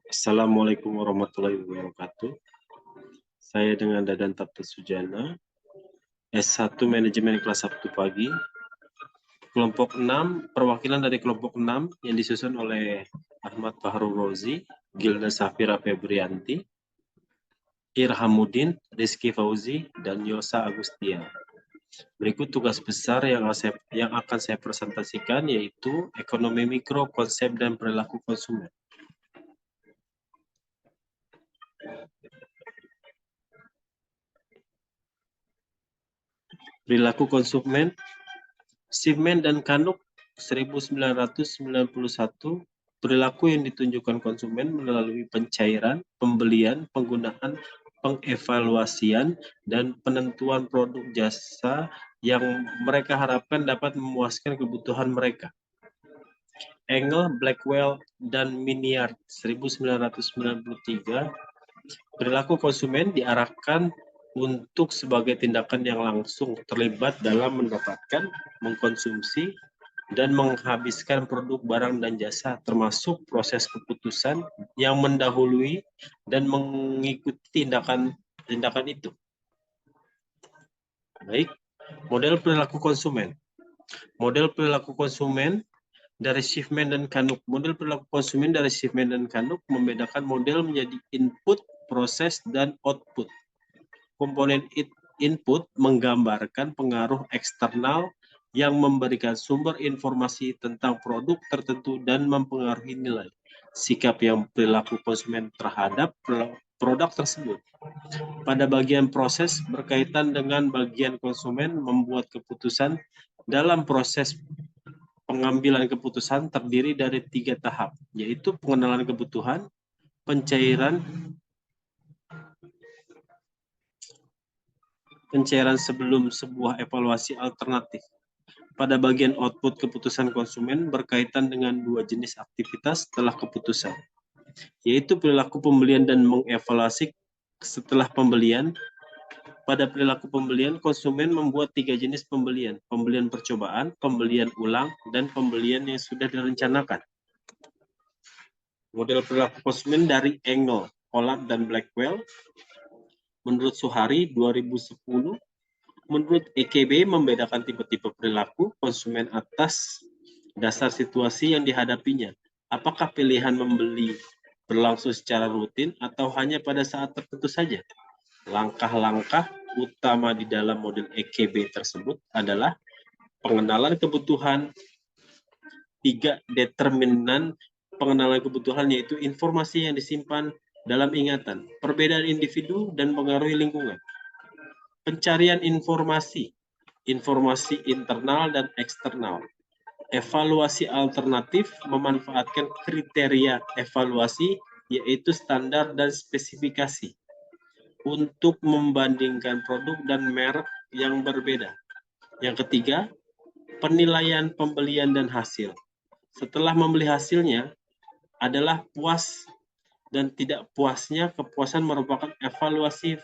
Assalamualaikum warahmatullahi wabarakatuh. Saya dengan Dadan Tapta Sujana, S1 Manajemen kelas 1 pagi. Kelompok 6, perwakilan dari kelompok 6 yang disusun oleh Ahmad Fahrul Rozi, Gilda Safira Febrianti, Irhamuddin, Rizky Fauzi, dan Yosa Agustia. Berikut tugas besar yang akan saya presentasikan, yaitu ekonomi mikro, konsep, dan perilaku konsumen. Perilaku konsumen, Shipman dan Kanuk 1991, perilaku yang ditunjukkan konsumen melalui pencairan, pembelian, penggunaan, pengevaluasian, dan penentuan produk jasa yang mereka harapkan dapat memuaskan kebutuhan mereka. Engel, Blackwell, dan Miniard 1993, perilaku konsumen diarahkan untuk sebagai tindakan yang langsung terlibat dalam mendapatkan, mengkonsumsi, dan menghabiskan produk, barang, dan jasa, termasuk proses keputusan yang mendahului dan mengikuti tindakan itu. Baik, model perilaku konsumen. Model perilaku konsumen dari Shipman dan Kanuk. Model perilaku konsumen dari Shipman dan Kanuk membedakan model menjadi input, proses, dan output. Komponen input menggambarkan pengaruh eksternal yang memberikan sumber informasi tentang produk tertentu dan mempengaruhi nilai, sikap yang perilaku konsumen terhadap produk tersebut. Pada bagian proses, berkaitan dengan bagian konsumen membuat keputusan. Dalam proses pengambilan keputusan terdiri dari 3 tahap, yaitu pengenalan kebutuhan, pencairan sebelum sebuah evaluasi alternatif. Pada bagian output keputusan konsumen berkaitan dengan 2 jenis aktivitas setelah keputusan, yaitu perilaku pembelian dan mengevaluasi setelah pembelian. Pada perilaku pembelian, konsumen membuat 3 jenis pembelian: pembelian percobaan, pembelian ulang, dan pembelian yang sudah direncanakan. Model perilaku konsumen dari Engel, Pollard, dan Blackwell. Menurut Suhari 2010, menurut EKB membedakan tipe-tipe perilaku konsumen atas dasar situasi yang dihadapinya. Apakah pilihan membeli berlangsung secara rutin atau hanya pada saat tertentu saja? Langkah-langkah utama di dalam model EKB tersebut adalah pengenalan kebutuhan. 3 determinan pengenalan kebutuhan, yaitu informasi yang disimpan dalam ingatan, perbedaan individu, dan pengaruh lingkungan. Pencarian informasi, informasi internal dan eksternal. Evaluasi alternatif memanfaatkan kriteria evaluasi, yaitu standar dan spesifikasi, untuk membandingkan produk dan merek yang berbeda. Yang ketiga, penilaian pembelian dan hasil. Setelah membeli hasilnya adalah puas dan tidak puasnya. Kepuasan merupakan evaluasi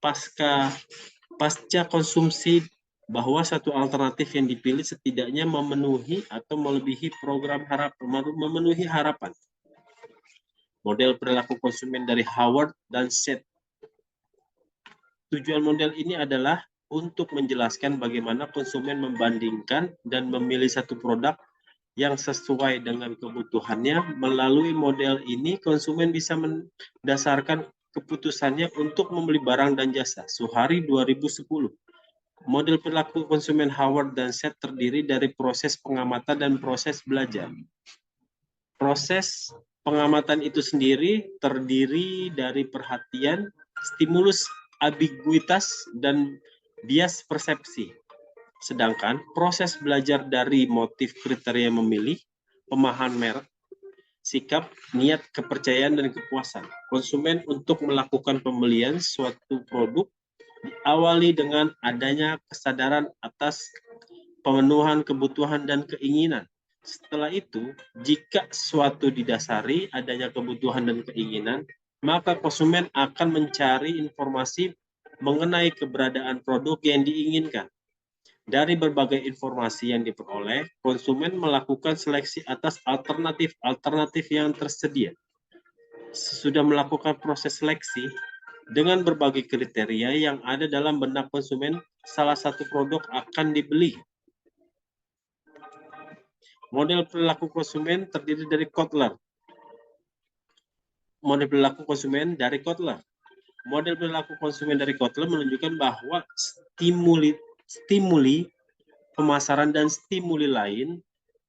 pasca konsumsi bahwa satu alternatif yang dipilih setidaknya memenuhi atau melebihi memenuhi harapan. Model perilaku konsumen dari Howard dan Seth. Tujuan model ini adalah untuk menjelaskan bagaimana konsumen membandingkan dan memilih satu produk yang sesuai dengan kebutuhannya. Melalui model ini, konsumen bisa mendasarkan keputusannya untuk membeli barang dan jasa. Suhari 2010. Model perilaku konsumen Howard dan Seth terdiri dari proses pengamatan dan proses belajar. Proses pengamatan itu sendiri terdiri dari perhatian, stimulus, ambiguitas, dan bias persepsi. Sedangkan proses belajar dari motif, kriteria memilih, pemahaman merek, sikap, niat, kepercayaan, dan kepuasan konsumen untuk melakukan pembelian suatu produk diawali dengan adanya kesadaran atas pemenuhan kebutuhan dan keinginan. Setelah itu, jika suatu didasari adanya kebutuhan dan keinginan, maka konsumen akan mencari informasi mengenai keberadaan produk yang diinginkan. Dari berbagai informasi yang diperoleh, konsumen melakukan seleksi atas alternatif-alternatif yang tersedia. sesudah melakukan proses seleksi dengan berbagai kriteria yang ada dalam benak konsumen, salah satu produk akan dibeli. Model perilaku konsumen terdiri dari Kotler. Model perilaku konsumen dari Kotler. Model perilaku konsumen dari Kotler menunjukkan bahwa stimuli pemasaran dan stimuli lain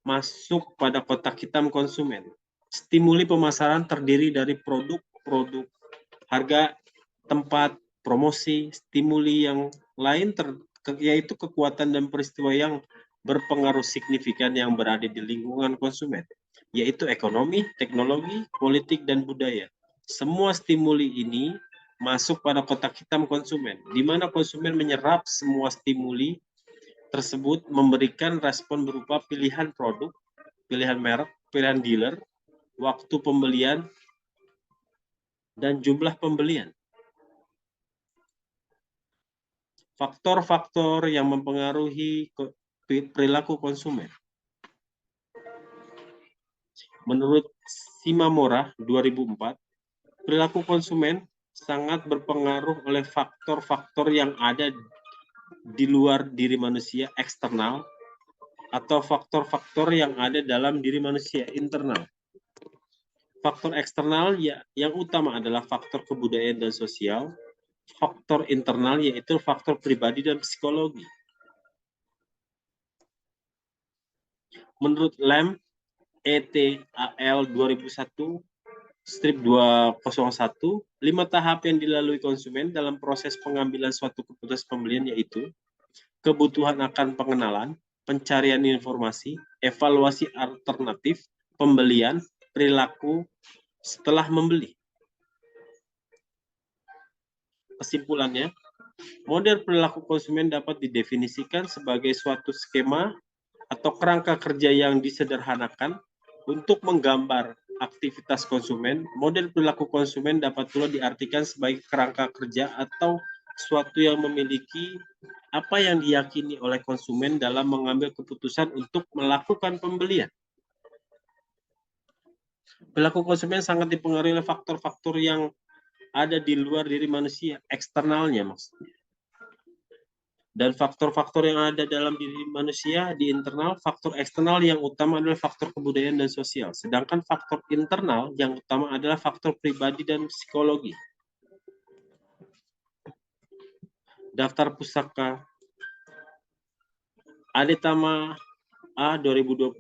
masuk pada kotak hitam konsumen. Stimuli pemasaran terdiri dari produk, harga, tempat, promosi. Stimuli yang lain yaitu kekuatan dan peristiwa yang berpengaruh signifikan yang berada di lingkungan konsumen, yaitu ekonomi, teknologi, politik, dan budaya. Semua stimuli ini masuk pada kotak hitam konsumen, di mana konsumen menyerap semua stimuli tersebut, memberikan respon berupa pilihan produk, pilihan merek, pilihan dealer, waktu pembelian, dan jumlah pembelian. Faktor-faktor yang mempengaruhi perilaku konsumen. Menurut Shimamura 2004, perilaku konsumen sangat berpengaruh oleh faktor-faktor yang ada di luar diri manusia, eksternal, atau faktor-faktor yang ada dalam diri manusia, internal. Faktor eksternal yang utama adalah faktor kebudayaan dan sosial. Faktor internal yaitu faktor pribadi dan psikologi. Menurut Lamb et al. 2001, strip 201, 5 tahap yang dilalui konsumen dalam proses pengambilan suatu keputusan pembelian yaitu kebutuhan akan pengenalan, pencarian informasi, evaluasi alternatif, pembelian, perilaku setelah membeli. Kesimpulannya, model perilaku konsumen dapat didefinisikan sebagai suatu skema atau kerangka kerja yang disederhanakan untuk menggambar aktivitas konsumen. Model perilaku konsumen dapat pula diartikan sebagai kerangka kerja atau suatu yang memiliki apa yang diyakini oleh konsumen dalam mengambil keputusan untuk melakukan pembelian. Perilaku konsumen sangat dipengaruhi oleh faktor-faktor yang ada di luar diri manusia, eksternalnya maksudnya. Dan faktor-faktor yang ada dalam diri manusia di internal, faktor eksternal yang utama adalah faktor kebudayaan dan sosial. Sedangkan faktor internal yang utama adalah faktor pribadi dan psikologi. Daftar pustaka Aditama A 2020,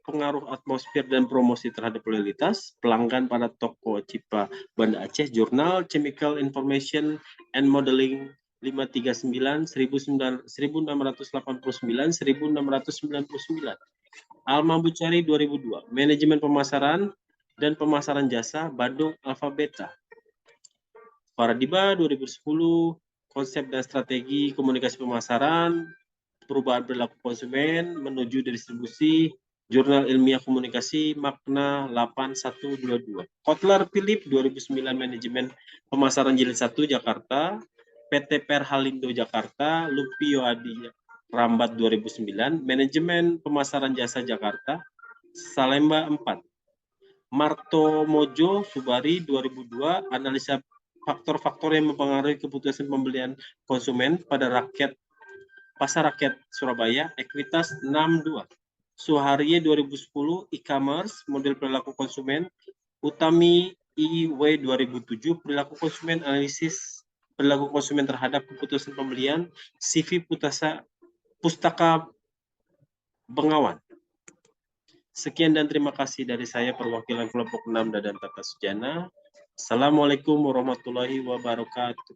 pengaruh atmosfer dan promosi terhadap loyalitas, pelanggan pada toko Cipa Banda Aceh, jurnal Chemical Information and Modeling 539, 1689, 1699, Alma Bucari 2002, Manajemen Pemasaran dan Pemasaran Jasa, Bandung Alpha Beta. Paradiba 2010, Konsep dan Strategi Komunikasi Pemasaran, Perubahan Perilaku Konsumen Menuju Distribusi, Jurnal Ilmiah Komunikasi, Makna 8122. Kotler Philip 2009, Manajemen Pemasaran Jilid 1, Jakarta. PT Perhalindo Jakarta, Lupio Adi Rambat 2009, Manajemen Pemasaran Jasa Jakarta, Salemba 4. Marto Mojo Subari 2002, Analisa Faktor-faktor yang mempengaruhi keputusan pembelian konsumen pada Pasar Rakyat Surabaya, Ekuitas 62. Suharie 2010, E-commerce, model perilaku konsumen, Utami IW 2007, perilaku konsumen, analisis perilaku konsumen terhadap keputusan pembelian, CV Pustaka Bengawan. Sekian dan terima kasih dari saya perwakilan kelompok 6 Dadan Tata Sujana. Assalamualaikum warahmatullahi wabarakatuh.